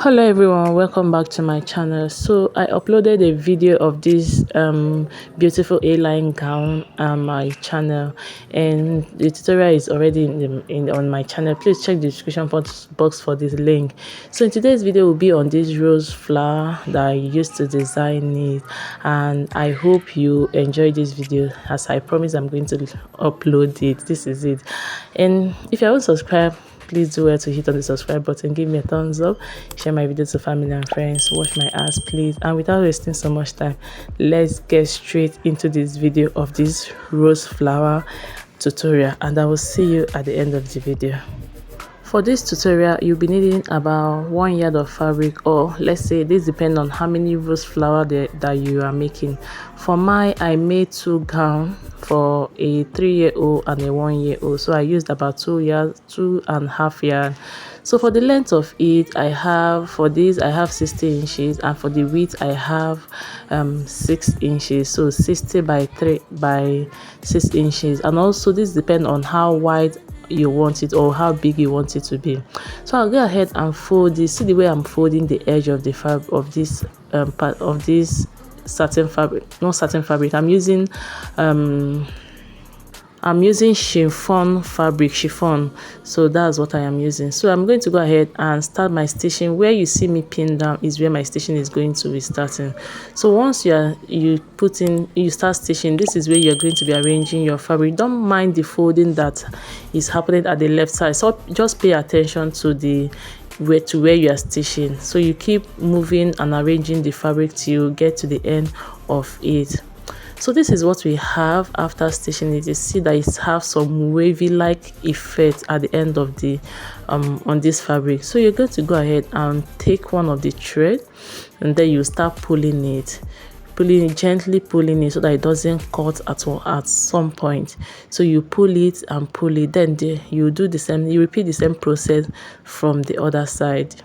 Hello everyone, welcome back to my channel. So I uploaded a video of this beautiful A-line gown on my channel, and the tutorial is already on my channel. Please check the description box for this link. So in today's video will be on this rose flower that I used to design it, and I hope you enjoy this video. As I promise, I'm going to upload it. This is it. And if you haven't subscribed, please do well to hit on the subscribe button, give me a thumbs up, share my video to family and friends, watch my ads please. And without wasting so much time, let's get straight into this video of this rose flower tutorial, and I will see you at the end of the video. For this tutorial, you'll be needing about 1 yard of fabric, or let's say this depends on how many rose flower that you are making. For mine, I made 2 gowns for a 3-year-old and a 1-year-old, so I used about 2.5 yards. So for the length of it, I have 60 inches, and for the width I have 6 inches, so 60 by 6 inches. And also this depends on how wide you want it or how big you want it to be. So I'll go ahead and fold this. See the way I'm folding the edge of the fabric of this part of this satin fabric, not satin fabric. I'm using chiffon fabric, so that's what I am using. So I'm going to go ahead and start my stitching. Where you see me pin down is where my stitching is going to be starting. So once you start stitching, this is where you're going to be arranging your fabric. Don't mind the folding that is happening at the left side, so just pay attention to where you are stitching. So you keep moving and arranging the fabric till you get to the end of it. So this is what we have after stitching it. You see that it has some wavy like effect at the end of the on this fabric. So you're going to go ahead and take one of the thread, and then you start pulling it, gently pulling it so that it doesn't cut at all at some point. So you pull it and pull it, then you do the same, you repeat the same process from the other side.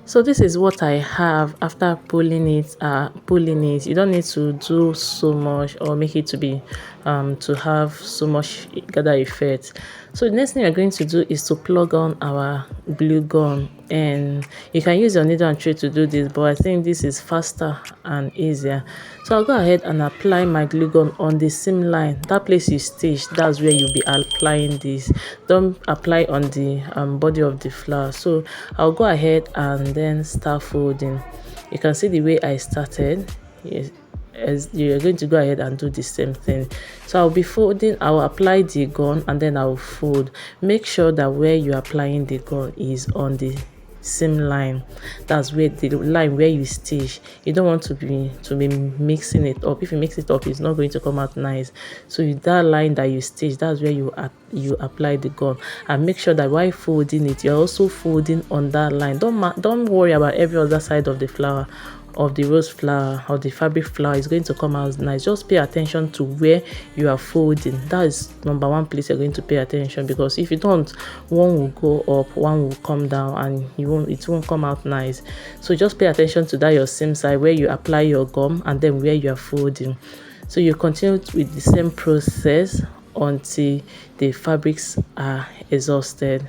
So this is what I have after pulling it. You don't need to do so much or make it to be to have so much gather effect. So the next thing we're going to do is to plug on our glue gun, and you can use your needle and thread to do this, but I think this is faster and easier. So I'll go ahead and apply my glue gun on the seam line, that place you stitch. That's where you'll be applying this. Don't apply on the body of the flower. So I'll go ahead and then start folding. You can see the way I started. Yes, as you're going to go ahead and do the same thing. So I'll be folding, I'll apply the gun, and then I'll fold. Make sure that where you're applying the gun is on the seam line. That's where the line where you stitch. You don't want to be mixing it up. If you mix it up, it's not going to come out nice. So that line that you stitch, that's where you apply the gun. And make sure that while folding it, you're also folding on that line. Don't worry about every other side of the flower, of the rose flower or the fabric flower is going to come out nice. Just pay attention to where you are folding. That is number one place you're going to pay attention, because if you don't, one will go up, one will come down, and it won't come out nice. So just pay attention to that, your seam side where you apply your gum, and then where you are folding. So you continue with the same process until the fabrics are exhausted.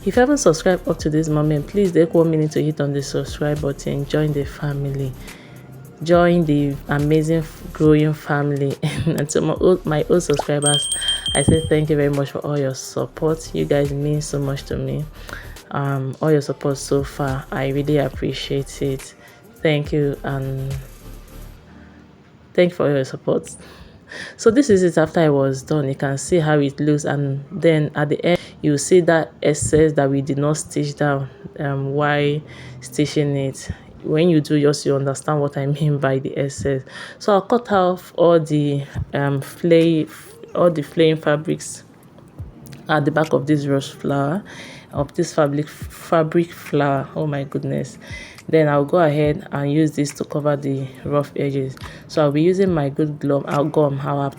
If you haven't subscribed up to this moment, please take 1 minute to hit on the subscribe button. Join the family, join the amazing growing family. And to my old subscribers, I say thank you very much for all your support. You guys mean so much to me. All your support so far, I really appreciate it. Thank you, and thank you for all your support. So this is it after I was done. You can see how it looks, and then at the end you see that excess that we did not stitch down while stitching it. When you do, just you understand what I mean by the excess. So I'll cut off all the flaying fabrics at the back of this rose flower, of this fabric flour. Oh my goodness. Then I'll go ahead and use this to cover the rough edges. So I'll be using my good gum. I'll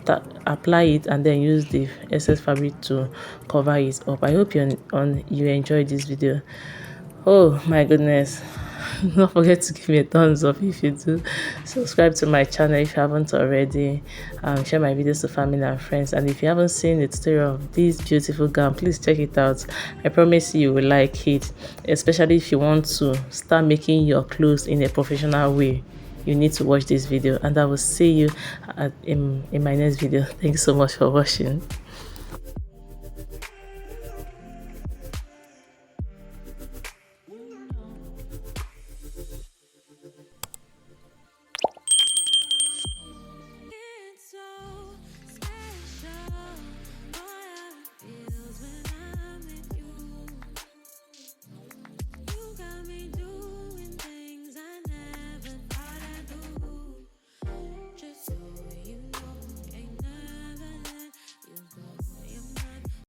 apply it and then use the excess fabric to cover it up. I hope you enjoyed this video. Oh my goodness. Don't forget to give me a thumbs up if you do. Subscribe to my channel if you haven't already. Share my videos to family and friends. And if you haven't seen the tutorial of this beautiful gown, please check it out. I promise you will like it, especially if you want to start making your clothes in a professional way. You need to watch this video, and I will see you in my next video. Thank you so much for watching.